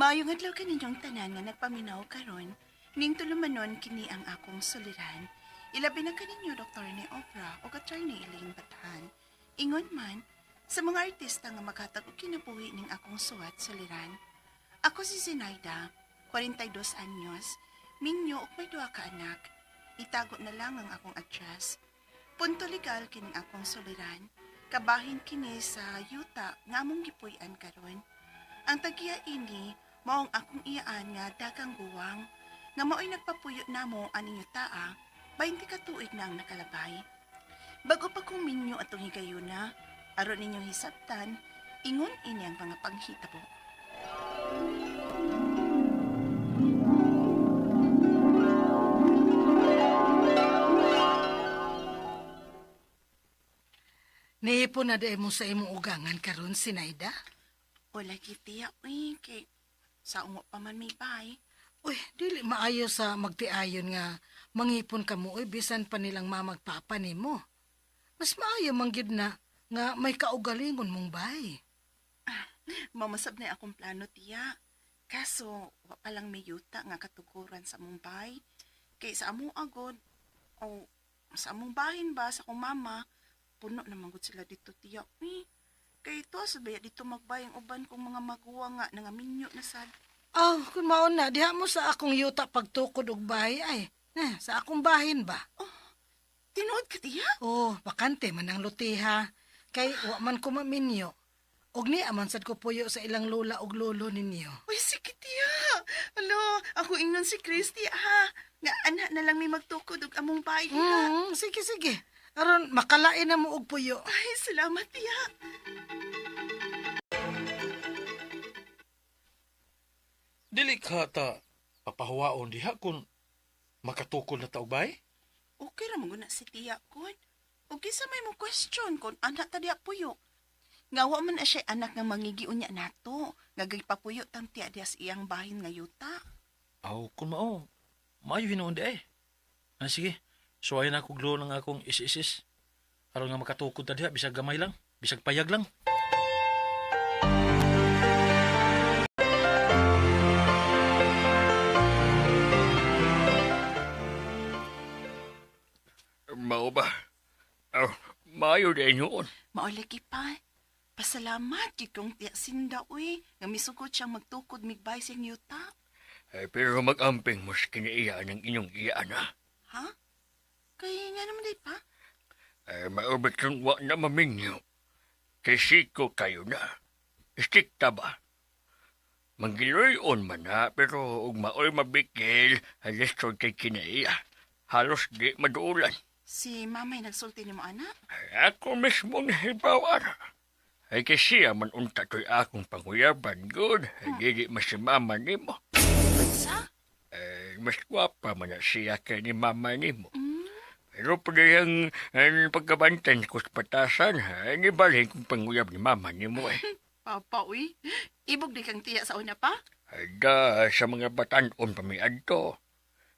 Maayong adlaw kaninyong tanan nga nagpaminaw karon, ning tulumanon kini ang akong suliran. Ilabi na kaninyo Dr. ni Oprah o Attorney Elaine Bathan. Ingon man, sa mga artista nga maghatag og kinabuhi ning akong suwat suliran. Ako si Zinaida, 42 anyos, minyo ug may duha ka anak. Itago na lang ang akong address. Punto legal kining akong suliran. Kabahin kini sa yuta nga among gipuy-an karon. Ang tagiya ini, maong akong iyaan nga dagang guwang, nga mao'y nagpapuyo namo aning yutaa, 20 ka tuig na ang nakalabay. Bago pa kong minyo atong higayuna, aron ninyong hisabtan, ingon ini ang mga panghitabo. Niipon na mo sa imong ugangan karon, Zinaida? Wala kitiya, kay sa ungo pa man may bahay. Uy, dili maayo sa magtiayon nga mangipon ka mo, bisan pa nilang mamagpapa nimo. Mas maayo manggid na nga may kaugalingon mong bay. Mamasab na akong plano, tiya. Kaso, wa pa lang may yuta nga katuguran sa among bahay. Kay sa among agod, o sa among bahin ba, sa akong mama, puno naman gud sila dito, tiya. Kay ito, sabaya dito magbayang uban kong mga maguwa nga nangaminyo na sad. Oh, kung mauna, diha mo sa akong yuta pagtukod og bahay ay. Sa akong bahin ba? Oh, tinuod ka, tiya? Oh, bakante man ang lutiha. Kay wa man ko maminyo. Og ni aman sad ko puyo sa ilang lola og lolo ninyo. Uy, sige, tiya. Alo, ako ingon si Christy, ha? Nga anak na lang may magtukod og among bahay, ha? Sige, sige. Aron makalain na mo og puyo. Ay, salamat, tiya. Dili ka ta papahawaon diha kung makatukod na taubay? Okay ra mo na si tiya ko. Okay sa may mo question kung anak ta diya puyo. Ngawa man na siya anak nga mangigiun niya nato. Ngagay papuyo tang tiya diya sa iyang bahin nga yuta. Aw, kung mao, maayo hinuon di eh. Sige, suwayan ako glo ng akong is-isis. Aron nga makatukod ta diha, bisag gamay lang, bisag payag lang. Mao ba? Maayo din yun. Maulagi pa. Pasalamat gid kong tiya sinda uy. Nga misugod siyang magtukod migbay siyang yuta. Pero mag-amping mo sa kinaiya ng inyong iyaan ha. Ha? Kaya nga naman day pa. Maubit kang wa na maminyo. Kasi ko kayo na. Istikta ba? Manggiloy-on man na, pero ug maoy mabikil, halos kay kinaiya. Halos di maduulan. Si mamay nagsulti ni mo anak? Ako mismo nahibawan. Ay kasi man unta to'y akong panguyaban, good. Hindi masimama ni mo. Sa? Mas gwapa man na siya kay ni mama ni mo. Pero pala yung pagkabantan ko sa patasan, inibalhin kong panguyab ni mama ni mo eh. Papa uy. Ibog di kang tiya sa una pa? Ada sa mga batanon pamiad to.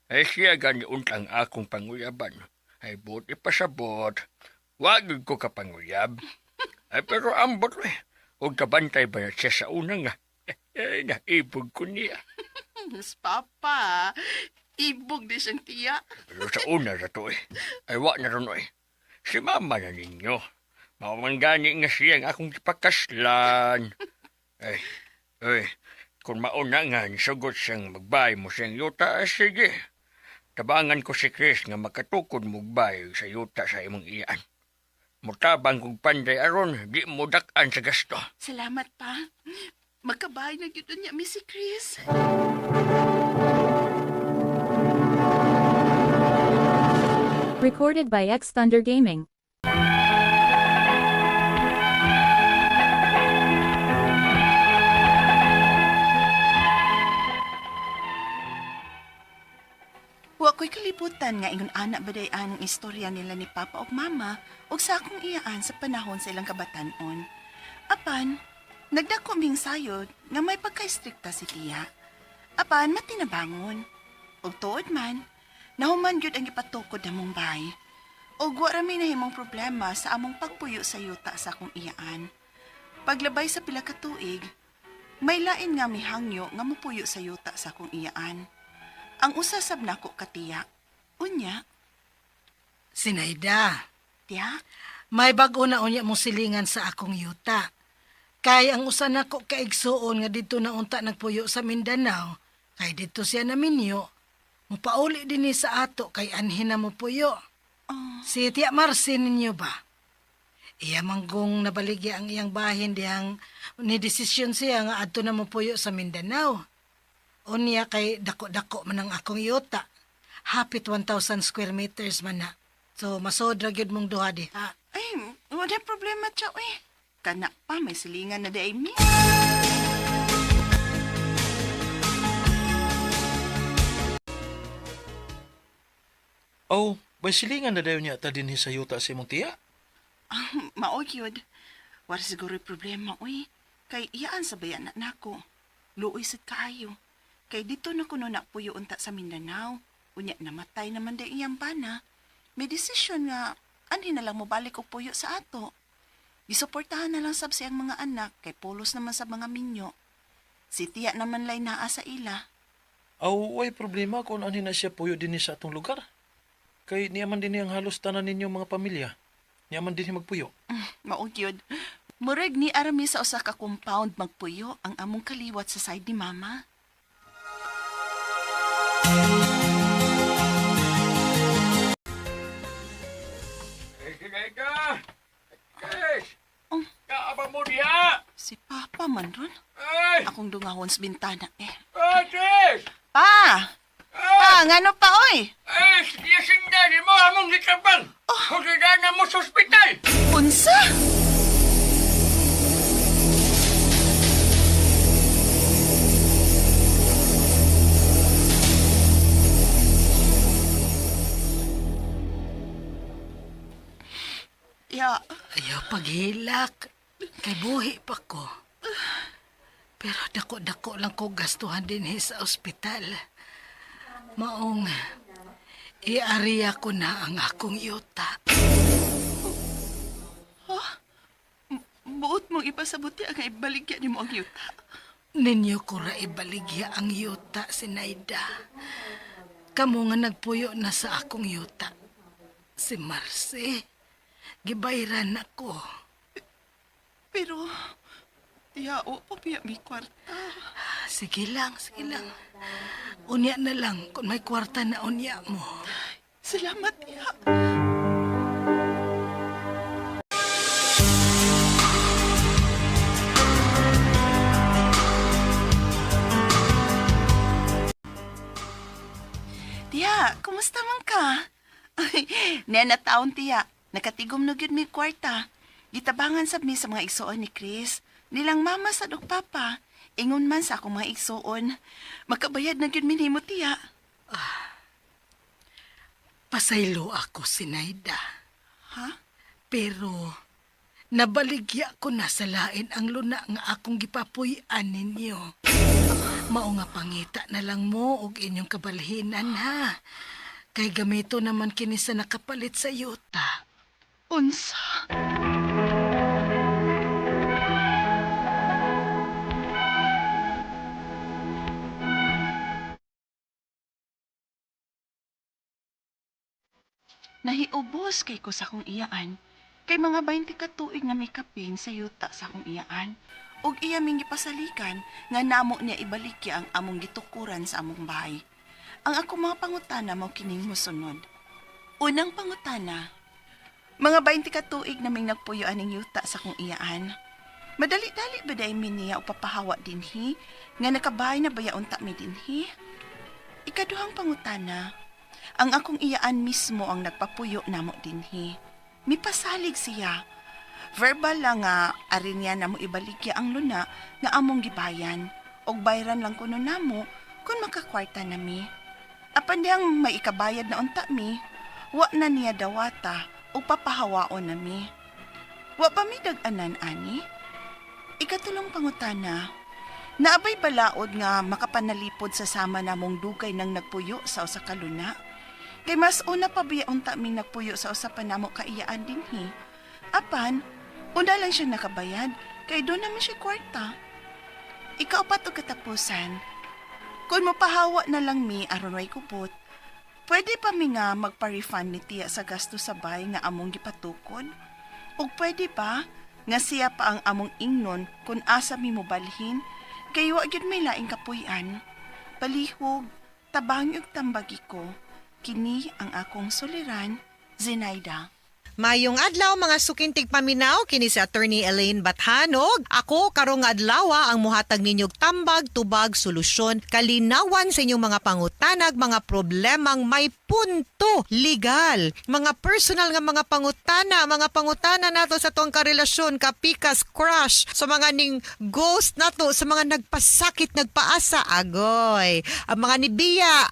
Ay siya gani untang akong panguyaban. Ay buti pa sabot. Wag ko kapanguyab. Ay pero ambot eh. Huwag kabantay ba na siya sa una nga. Naibog ko niya. Mas papa. Ibog di siyang tiya. Pero sa una na to eh. Ay wag na rin eh. Si mama na ninyo. Mamanggani nga siya ang akong ipakaslan. Ay, kung mauna nga nisugot siyang magbay mo siyang yuta, sige. Tabangan ko si Chris nga makatukod magbay sa yuta sa imong iyan. Mutabang kong panday aron, di mo dakan sa gasto. Salamat pa. Magkabahay na yun niya, Missy Chris. Recorded by X Thunder Gaming. Wa ko'y kalibutan nga ingon anak baday ang istorya nila ni Papa ug Mama ug sa akong iyaan sa panahon sa ilang kabatanon. Apan, nagdako ming sayod nga may pagka-istrikta si tiya. Apan, matinabangon. Ug tuod man, nahuman gyud ang ipatukod namong bay. Ug wa ra may nahimong problema sa among pagpuyo sa yuta sa akong iyaan. Paglabay sa pila ka tuig, May lain nga mihangyo nga mupuyo sa yuta sa akong iyaan. Ang usasab nako katiya. Unya, Sinayda, tiya, may bag-o na unya mo silingan sa akong yuta. Kay ang usa nako kaigsuon nga dito na unta nagpuyo sa Mindanao, kay dito siya naminyo, mupauli din ni sa ato kay anhin na mo puyo. Si Tia Marcin ninyo ba? Iya manggong nabaligya ang iyang bahin dihang ni desisyon siya nga adto na mo puyo sa Mindanao. Unya kay dako-dako man ang akong yuta. Hapit 1,000 square meters man na. So masodra gyud mong duha diha. ay, wala problema tiya, eh. Kana pa, may silingan na day mi. Oh, may silingan na dayon niya ta dinhi sa yuta si imong tiya. Mao gyud. War siguro problema, uy. Kay iyaan sa bayan na nako. Luoy sad kaayo. Kay dito na kuno na puyo unta sa Mindanao. Unya namatay naman day iyang bana. May desisyon nga anhin na lang mo balik og puyo sa ato. Gisuportahan na lang sab siyang mga anak kay pulos naman sa mga minyo. Si tiya naman lay naa sa ila. Aw, way problema kung ano na siya puyo dinhi sa atong lugar. Kay niyaman din ang halos tanan ninyo mga pamilya. Niyaman din magpuyo. Mao gyud. Murag ni arami sa usa ka compound magpuyo ang among kaliwat sa side ni mama. Sinayda! Guys! Oh. Kaaba mo diha! Si Papa man ron. Ay! Akong dungahon sa bintana eh. Sis! Pa! Pa, ngano pa oy? Ay, siya sindali mo among gitrabang! Husida mo sa ospital! Unsa? Ya, Ayaw paghilak. Kay buhi pa ko. Pero dako-dako lang ko gastuhan din sa ospital. Maong, iariya ko na ang akong yuta. buot mong ipasabuti ang ibaligyan ni mo ang yuta. Ninyo ko ra ibaligya ang yuta, Sinayda. Kamu nga nagpuyo na sa akong yuta. Si Marcy, gibayran ako. Pero, tiya, o pa biya mi kwarta. Sige lang, sige lang. Unya na lang kung may kwarta na unya mo. Salamat, tiya. Tiya, kumusta man ka? Ay, nena taon, tiya. Nakatigom no gyud mi kwarta. Gitabangan sab mi sa mga igsuon ni Chris. Nilang mama sa dok papa. Ingon man sa akong mga igsuon. Makabayad na gyud mi nimo, tiya. Pasaylo ako, Sinayda. Ha? Pero, nabaligya ko na sa lain ang luna nga akong gipapuy-an ninyo. Mao nga pangita na lang mo og inyong kabalhinan, ha? Kay gamito naman kini sa nakapalit sa yuta. Unsa? Nahiubos kay ko sa akong iyaan. Kay mga 20 ka tuig nga may kaping sa yuta sa akong iyaan. Og iya ming gipasalikan nga namo niya ibalikya ang among gitukuran sa among bahay. Ang akong mga pangutana mao kining mosunod. Unang pangutana, mga 20 ka tuig naming nagpuyo aning yuta sa akong iyaan. Madali-dali ba day mi niya o papahawa dinhi nga nakabahay na baya unta mi dinhi? Ikaduhang pangutana, ang akong iyaan mismo ang nagpapuyo namo dinhi. Mipasalig siya. Verbal lang nga arin niya namo ibaligya ang luna nga among gibayan og bayran lang kuno namo kung makakwarta nami. Apan diyang may ikabayad na unta mi, wa na niya dawata o papahawaon nami. Wa pa mi dag-anan ani? Ikatulong pangutana, naabay balaod nga makapanalipod sa sama namong dugay nang nagpuyo sa usa ka luna? Kay mas una pa biya unta ming nagpuyo sa usa pa namo kaiyaan dinhi. Apan, una lang siya nakabayad, kay doon naman siya kwarta. Ikaapat o katapusan, kung mapahawa na lang mi aron way kupot, pwede pa mi nga magpa-refund ni tiya sa gasto sa bay nga among gipatukod? O pwede pa nga siya pa ang among ingnon kung asa mi mo balhin, kay wa gyud may laing kapuy-an. Palihog, tabang ug tambagi ko, kini ang akong suliran, Zenaida. Mayong adlaw mga sukintig paminaw kini si Attorney Elaine Bathanog. Ako karong adlaw ang muhatag ninyog tambag, tubag, solusyon, kalinawan sa inyong mga pangutanag, mga problemang may punto legal, mga personal nga mga pangutana nato sa tuwang karelasyon, kapikas, crush, sa mga ning ghost nato, sa mga nagpasakit, nagpaasa, agoy. Ang mga nibiya,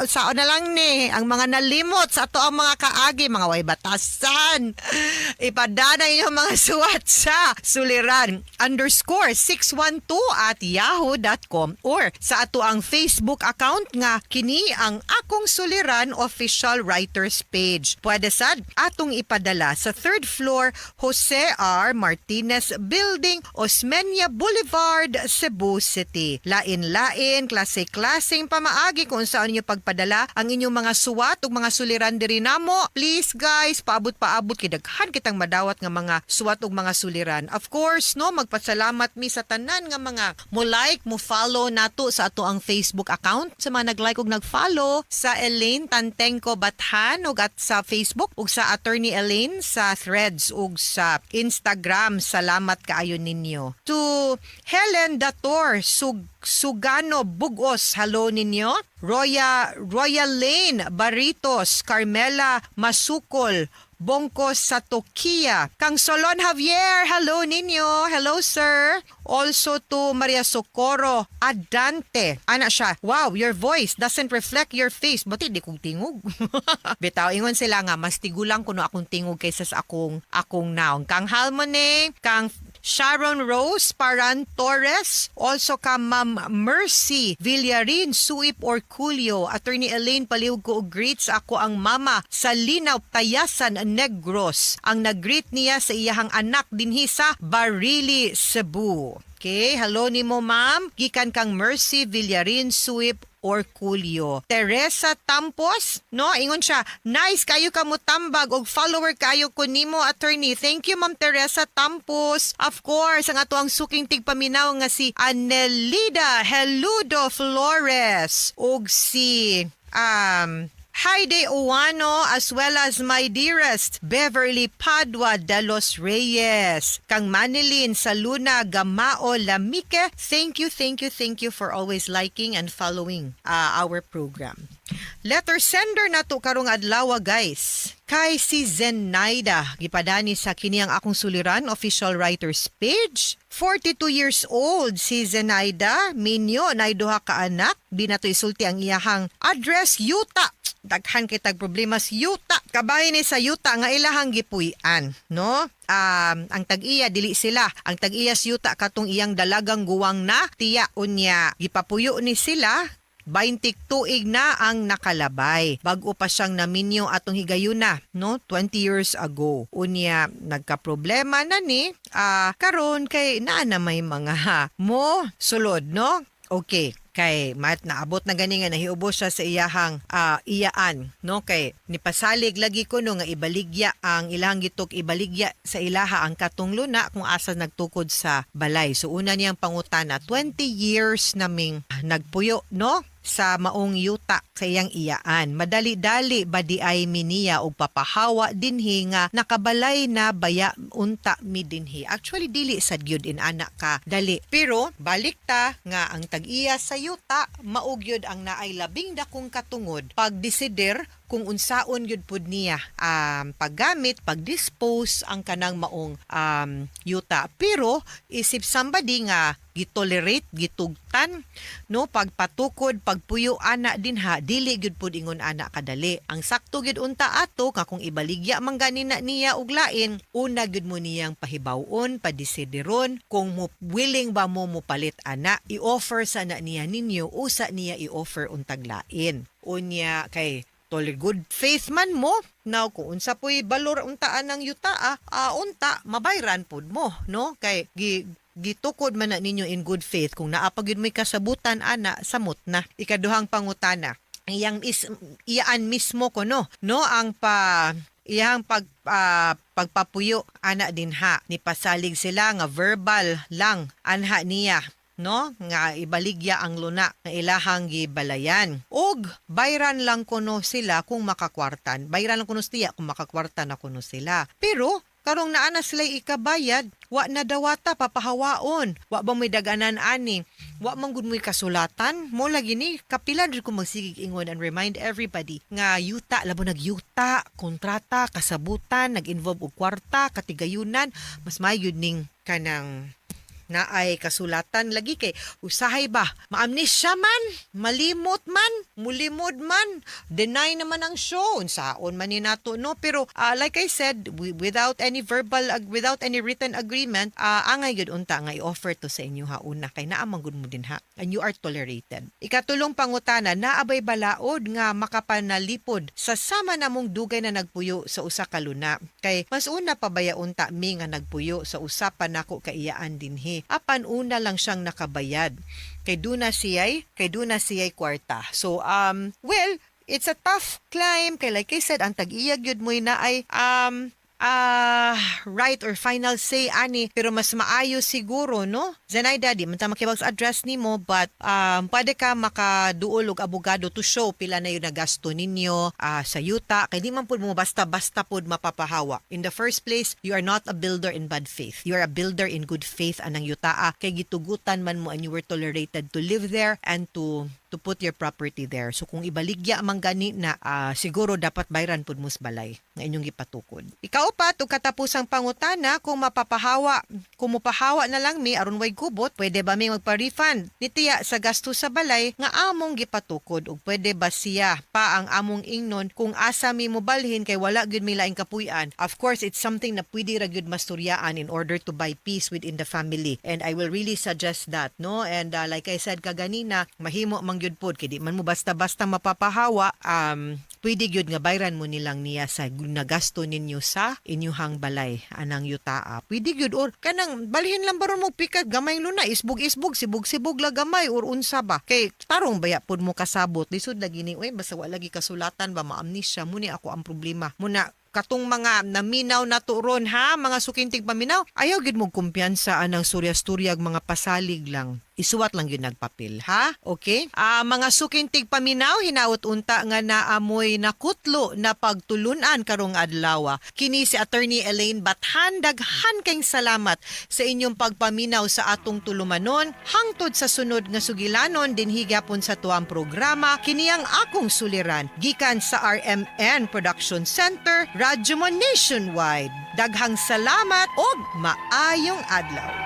saan na lang ni, ang mga nalimot sa ato ang mga kaagi, mga way batasan. Ipadana inyong mga suwat sa suliran_612@yahoo.com or sa ato ang Facebook account nga kini ang Akong Suliran official writers page. Pwede sad atong ipadala sa 3rd floor Jose R. Martinez Building, Osmeña Boulevard, Cebu City. Lain-lain, klase-klaseng pamaagi kung saan inyo pagpadala ang inyong mga suwat ug mga suliran diri namo. Please guys, paabot kidaghan kitang madawat nga mga suwat ug mga suliran. Of course, no, magpasalamat mi sa tanan nga mga mo like, mo follow nato sa ato ang Facebook account. Sa mga nag-like ug nag-follow sa Elaine Tantengco Bathan ug at sa Facebook ug sa Attorney Elaine sa Threads ug sa Instagram. Salamat kaayo ninyo. To Helen Dator Sugano Bugos, hello ninyo. Royal Lane Baritos, Carmela Masukol, Bongkos sa Tokia. Kang Solon Javier, hello ninyo. Hello sir. Also to Maria Socorro Adante. Ana siya, wow, your voice doesn't reflect your face. Ba't di kong tingog? Bitaw, ingon sila nga, mas tigulang kuno akong tingog kaysa sa akong naong. Kang Halmone, kang Sharon Rose Paran Torres, also ka Ma'am Mercy Villarin Suip Orculio, Attorney Elaine Paliw ko og greets ako ang mama sa Linaw Tayasan Negros. Ang nag-greet niya sa iyahang anak dinhi sa Barili, Cebu. Okay, hello nimo ma'am. Gikan kang Mercy Villarin Suip Orculio. Teresa Tampos, no, ingon siya, nice kayo ka mo tambag og follower kayo ko nimo attorney. Thank you Ma'am Teresa Tampos. Of course, ang ato ang suking tigpaminaw nga si Anelida Heludo Flores ug si Heide Uwano as well as my dearest Beverly Padua de los Reyes. Kang Manilin Saluna Gamao Lamike, thank you for always liking and following our program. Letter sender na to karong adlaw guys. Kay si Zenaida, gipadani sa kini ang Akong Suliran official writers page. 42 years old si Zenaida, minyo na duha ka anak, di na to isulti ang iyahang address yuta. Daghan kitag problema sa yuta. Kabay ni sa yuta nga ilahang gipuy-an, no? Ang tag-iya dili sila. Ang tag-iya sa yuta katong iyang dalagang guwang na tiya unya. Gipapuyo ni sila 20 tuig na ang nakalabay. Bago pa siyang naminyo atong higayuna, no? 20 years ago. Unya, nagka-problema na ni. Karon kay naa na may mga mo sulod, no? Okay. Kay naabot na gani nga nahiubos siya sa iyahang iyaan, no? Kay nipasalig lagi ko no nga ibaligya ang ilang gitok, ibaligya sa ilaha ang katong luna kung asa nagtukod sa balay. So una niyang pangutana, 20 years naming nagpuyo, no? Sa maong yuta sa iyang iyaan. Madali-dali ba di ay miniya o papahawa dinhi nga nakabalay na baya unta mi dinhi. Actually dili sad gyud in anak ka dali. Pero balik ta nga ang tag-iya sa yuta maug gyud ang naay labing dakong katungod pagdesider kung unsaon gyud pud niya paggamit, pagdispose ang kanang maong yuta. Pero isip somebody nga gitolerate, gitugtan, no, pagpatukod, pagpuyo ana dinha, dili gyud pud ingon ana kadali. Ang sakto gyud unta ato nga kung ibaligya man ganina niya og lain, una gyud mo niyang pahibawon, padisideron kung mo willing ba mo palit ana, i-offer sa na niya ninyo, usa niya i-offer untag lain. Unya kay tol good faith man mo. Now, kung unsa po'y balor untaan ng yuta, unta, mabayran pud mo, no? Kay gitukod man na ninyo in good faith kung naapag yun may kasabutan ana samot na. Ikaduhang pangutana, iyaan mismo ko no ang iyang pagpapuyo ana din ha ni pasalig sila nga verbal lang anha niya no nga ibaligya ang luna nga ilahang gibalayan og bayran lang kuno sila kung makakwartan, bayran lang kuno siya kung makakwartan na kuno sila, pero karong naana sila ikabayad, wa na dawata papahawaon, wa ba may daganan ani, wa man gud mo'y kasulatan, mo lagi ni kapila rin ko magsigig ingon and remind everybody nga yuta, labo nagyuta, kontrata, kasabutan, nag-involve og kwarta, katigayunan, mas mayud ning kanang naay kasulatan lagi kay usahay ba maamnesya man, malimot man, mulimod man, deny naman ang show unsaon man ni nato no, pero like I said, without any written agreement, angay gud unta nga i-offer to sa inyo ha una kay naamang gud mo din ha and you are tolerated. Ikatulong pangutana, naabay balaod nga makapanalipod sa sama namong dugay na nagpuyo sa usa ka luna, kay mas una pa baya unta mi nga nagpuyo sa usapan nako kaiyaan dinhi, apan una lang siyang nakabayad kay duna siyay kwarta. So well, it's a tough climb kay like I said, ang tag-iya gyud mo na ay right or final say ani, pero mas maayo siguro no Zenaida, di man ta makibag address nimo, but pwede ka makaduol og abogado to show pila na yung nagasto ninyo sa yuta, kay di man pud mo basta-basta pud mapapahawa. In the first place, you are not a builder in bad faith, you are a builder in good faith anang yuta, kay gitugutan man mo and you were tolerated to live there and to put your property there. So kung ibaligya man gani na siguro dapat bayran pud mus balay nga inyong gipatukod. Ikaupat ug katapusang pangutana, kung mapapahawa na lang mi aron way kubot, pwede ba mi magpa-refund nitiya sa gasto sa balay nga among gipatukod, ug pwede ba siya pa ang among ingnon kung asa mi mo balhin kay wala gyud mi laing kapuy-an. Of course, it's something na pwede ra gyud masturyaan in order to buy peace within the family, and I will really suggest that no. And like I said kaganina, mahimo man gyud pod kay di man mo basta-basta mapapahawa, pwede gyud nga bayran mo nilang niya sa nagasto ninyo sa inyuhang balay anang yutaa. Pwede gyud or kanang balhin lang baron mo pikat gamay luna, isbog-isbog, sibog-sibog la gamay or unsa ba. Kay tarong baya pod mo kasabot lisod lagi ni oy basta wala lagi kasulatan ba maamnesya muni ako ang problema. Muna katong mga naminaw na turon ha, mga sukintig paminaw, ayaw gid mo kumpiyansa anang surya-sturyag mga pasalig lang. Isuwat lang yun nagpapil, ha? Okay? Mga sukintig paminaw, hinaot unta nga naamoy nakutlo na pagtulunan karong adlaw. Kini si Attorney Elaine Bathan, daghan kayong salamat sa inyong pagpaminaw sa atong tulumanon. Hangtod sa sunod nga sugilanon, dinhi gyapon sa tuang programa, kini ang akong suliran. Gikan sa RMN Production Center, Radyo Mo Nationwide. Daghang salamat og maayong adlaw.